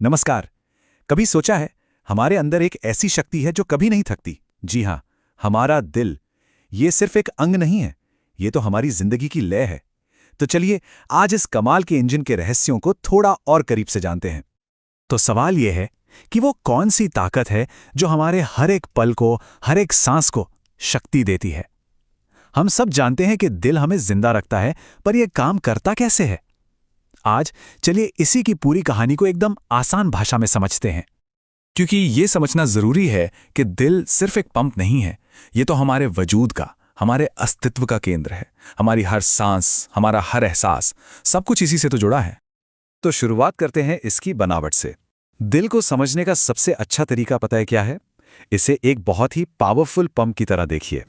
नमस्कार। कभी सोचा है हमारे अंदर एक ऐसी शक्ति है जो कभी नहीं थकती? जी हाँ, हमारा दिल। ये सिर्फ एक अंग नहीं है, ये तो हमारी जिंदगी की लय है। तो चलिए आज इस कमाल के इंजन के रहस्यों को थोड़ा और करीब से जानते हैं। तो सवाल यह है कि वो कौन सी ताकत है जो हमारे हर एक पल को, हर एक सांस को शक्ति देती है। हम सब जानते हैं कि दिल हमें जिंदा रखता है, पर यह काम करता कैसे है? आज चलिए इसी की पूरी कहानी को एकदम आसान भाषा में समझते हैं, क्योंकि ये समझना जरूरी है कि दिल सिर्फ एक पंप नहीं है, ये तो हमारे वजूद का, हमारे अस्तित्व का केंद्र है। हमारी हर सांस, हमारा हर एहसास, सब कुछ इसी से तो जुड़ा है। तो शुरुआत करते हैं इसकी बनावट से। दिल को समझने का सबसे अच्छा तरीका पता है क्या है? इसे एक बहुत ही पावरफुल पंप की तरह देखिए।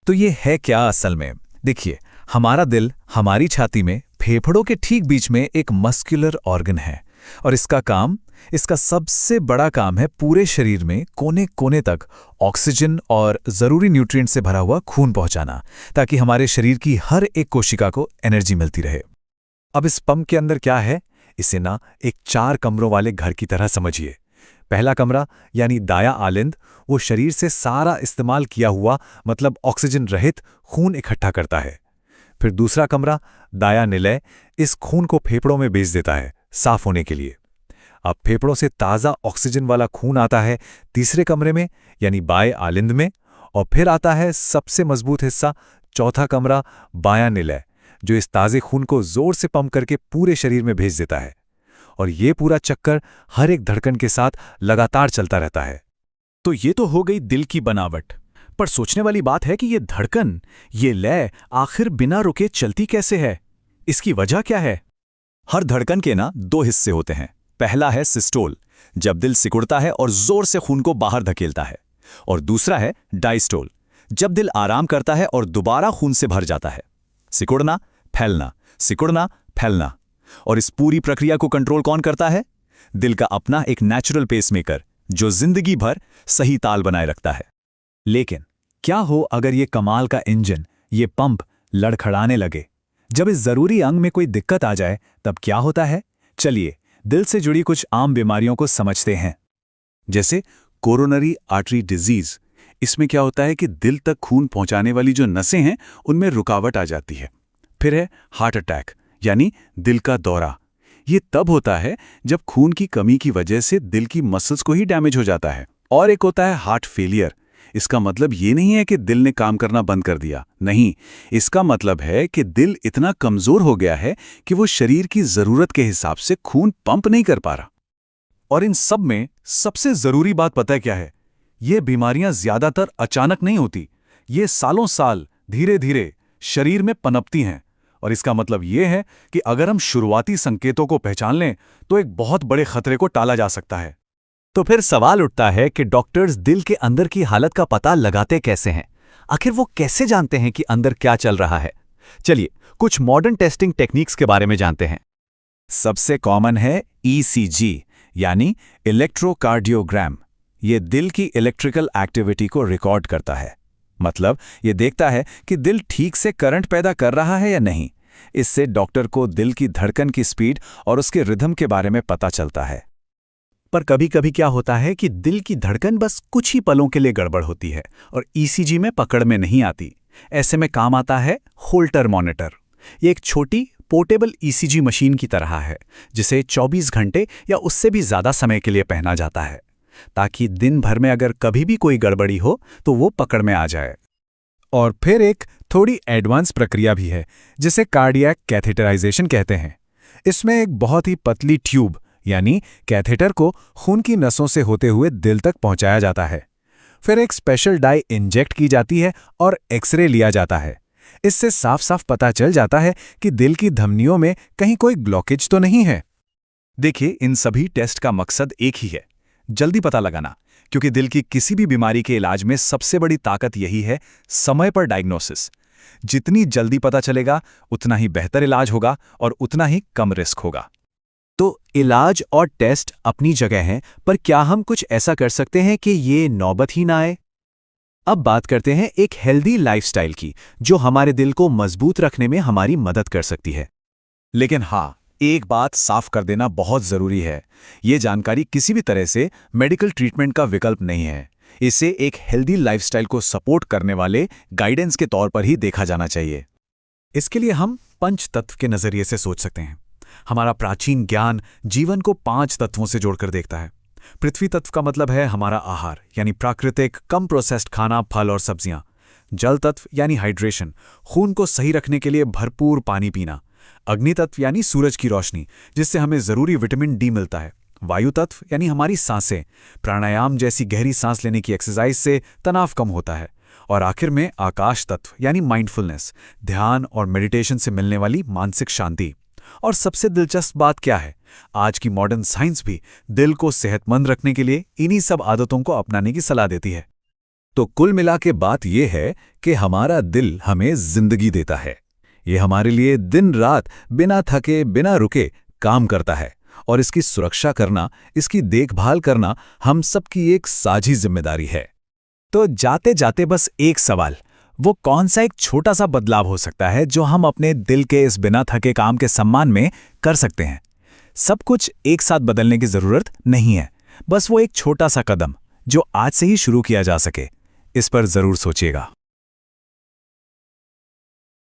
तो ये है क्या असल में? देखिए, हमारा दिल हमारी छाती में फेफड़ों के ठीक बीच में एक मस्कुलर ऑर्गन है, और इसका सबसे बड़ा काम है पूरे शरीर में कोने कोने तक ऑक्सीजन और जरूरी न्यूट्रिएंट से भरा हुआ खून पहुंचाना, ताकि हमारे शरीर की हर एक कोशिका को एनर्जी मिलती रहे। अब इस पंप के अंदर क्या है, इसे ना एक 4 कमरों वाले घर की तरह समझिए। पहला कमरा यानी दायां आलिंद, वो शरीर से सारा इस्तेमाल किया हुआ, मतलब ऑक्सीजन रहित खून इकट्ठा करता है। फिर दूसरा कमरा दायां निलय, इस खून को फेफड़ों में भेज देता है साफ होने के लिए। अब फेफड़ों से ताज़ा ऑक्सीजन वाला खून आता है तीसरे कमरे में यानी बाएं आलिंद में, और फिर आता है सबसे मजबूत हिस्सा, चौथा कमरा बायां निलय, जो इस ताज़े खून को जोर से पंप करके पूरे शरीर में भेज देता है। और ये पूरा चक्कर हर एक धड़कन के साथ लगातार चलता रहता है। तो ये तो हो गई दिल की बनावट, पर सोचने वाली बात है कि ये धड़कन, ये लय आखिर बिना रुके चलती कैसे है? इसकी वजह क्या है? हर धड़कन के ना 2 हिस्से होते हैं। पहला है सिस्टोल, जब दिल सिकुड़ता है और जोर से खून को बाहर धकेलता है, और दूसरा है डायस्टोल, जब दिल आराम करता है और दोबारा खून से भर जाता है। सिकुड़ना, फैलना, सिकुड़ना, फैलना। और इस पूरी प्रक्रिया को कंट्रोल कौन करता है? दिल का अपना एक नेचुरल पेसमेकर, जो जिंदगी भर सही ताल बनाए रखता है। लेकिन क्या हो अगर ये कमाल का इंजन, ये पंप लड़खड़ाने लगे? जब इस जरूरी अंग में कोई दिक्कत आ जाए तब क्या होता है? चलिए दिल से जुड़ी कुछ आम बीमारियों को समझते हैं। जैसे कोरोनरी आर्टरी डिजीज। इसमें क्या होता है कि दिल तक खून पहुंचाने वाली जो नसें हैं उनमें रुकावट आ जाती है। फिर है हार्ट अटैक यानी दिल का दौरा। ये तब होता है जब खून की कमी की वजह से दिल की मसल्स को ही डैमेज हो जाता है। और एक होता है हार्ट फेलियर। इसका मतलब ये नहीं है कि दिल ने काम करना बंद कर दिया, नहीं, इसका मतलब है कि दिल इतना कमजोर हो गया है कि वो शरीर की जरूरत के हिसाब से खून पंप नहीं कर पा रहा। और इन सब में सबसे जरूरी बात पता है क्या है? ये बीमारियां ज्यादातर अचानक नहीं होती, ये सालों साल धीरे धीरे शरीर में पनपती हैं। और इसका मतलब ये है कि अगर हम शुरुआती संकेतों को पहचान लें तो एक बहुत बड़े खतरे को टाला जा सकता है। तो फिर सवाल उठता है कि डॉक्टर्स दिल के अंदर की हालत का पता लगाते कैसे हैं? आखिर वो कैसे जानते हैं कि अंदर क्या चल रहा है? चलिए कुछ मॉडर्न टेस्टिंग टेक्निक्स के बारे में जानते हैं। सबसे कॉमन है ECG यानी इलेक्ट्रोकार्डियोग्राम। ये दिल की इलेक्ट्रिकल एक्टिविटी को रिकॉर्ड करता है, मतलब ये देखता है कि दिल ठीक से करंट पैदा कर रहा है या नहीं। इससे डॉक्टर को दिल की धड़कन की स्पीड और उसके रिदम के बारे में पता चलता है। पर कभी कभी क्या होता है कि दिल की धड़कन बस कुछ ही पलों के लिए गड़बड़ होती है और ECG में पकड़ में नहीं आती। ऐसे में काम आता है होल्टर मॉनिटर। ये एक छोटी पोर्टेबल ECG मशीन की तरह है, जिसे 24 घंटे या उससे भी ज्यादा समय के लिए पहना जाता है, ताकि दिन भर में अगर कभी भी कोई गड़बड़ी हो तो वो पकड़ में आ जाए। और फिर एक थोड़ी एडवांस प्रक्रिया भी है, जिसे कार्डियक कैथेटराइजेशन कहते हैं। इसमें एक बहुत ही पतली ट्यूब यानी कैथेटर को खून की नसों से होते हुए दिल तक पहुंचाया जाता है। फिर एक स्पेशल डाई इंजेक्ट की जाती है और एक्सरे लिया जाता है। इससे साफ साफ पता चल जाता है कि दिल की धमनियों में कहीं कोई ब्लॉकेज तो नहीं है। देखिए, इन सभी टेस्ट का मकसद एक ही है, जल्दी पता लगाना, क्योंकि दिल की किसी भी बीमारी के इलाज में सबसे बड़ी ताकत यही है, समय पर डायग्नोसिस। जितनी जल्दी पता चलेगा उतना ही बेहतर इलाज होगा और उतना ही कम रिस्क होगा। तो इलाज और टेस्ट अपनी जगह हैं, पर क्या हम कुछ ऐसा कर सकते हैं कि ये नौबत ही ना आए? अब बात करते हैं एक हेल्दी लाइफस्टाइल की, जो हमारे दिल को मजबूत रखने में हमारी मदद कर सकती है। लेकिन हाँ, एक बात साफ कर देना बहुत जरूरी है। ये जानकारी किसी भी तरह से मेडिकल ट्रीटमेंट का विकल्प नहीं है। इसे एक हेल्दी लाइफस्टाइल को सपोर्ट करने वाले गाइडेंस के तौर पर ही देखा जाना चाहिए। इसके लिए हम पंच तत्व के नजरिए से सोच सकते हैं। हमारा प्राचीन ज्ञान जीवन को 5 तत्वों से जोड़कर देखता है। पृथ्वी तत्व का मतलब है हमारा आहार, यानी प्राकृतिक कम प्रोसेस्ड खाना, फल और सब्जियां। जल तत्व यानी हाइड्रेशन, खून को सही रखने के लिए भरपूर पानी पीना। अग्नि तत्व यानी सूरज की रोशनी, जिससे हमें जरूरी विटामिन डी मिलता है। वायु तत्व यानी हमारी सांसें, प्राणायाम जैसी गहरी सांस लेने की एक्सरसाइज से तनाव कम होता है। और आखिर में आकाश तत्व यानी माइंडफुलनेस, ध्यान और मेडिटेशन से मिलने वाली मानसिक शांति। और सबसे दिलचस्प बात क्या है, आज की मॉडर्न साइंस भी दिल को सेहतमंद रखने के लिए इन्हीं सब आदतों को अपनाने की सलाह देती है। तो कुल मिला के बात यह है कि हमारा दिल हमें जिंदगी देता है। ये हमारे लिए दिन रात बिना थके बिना रुके काम करता है, और इसकी सुरक्षा करना, इसकी देखभाल करना हम सबकी एक साझी जिम्मेदारी है। तो जाते जाते बस एक सवाल, वो कौन सा एक छोटा सा बदलाव हो सकता है जो हम अपने दिल के इस बिना थके काम के सम्मान में कर सकते हैं? सब कुछ एक साथ बदलने की जरूरत नहीं है, बस वो एक छोटा सा कदम जो आज से ही शुरू किया जा सके। इस पर जरूर सोचिएगा।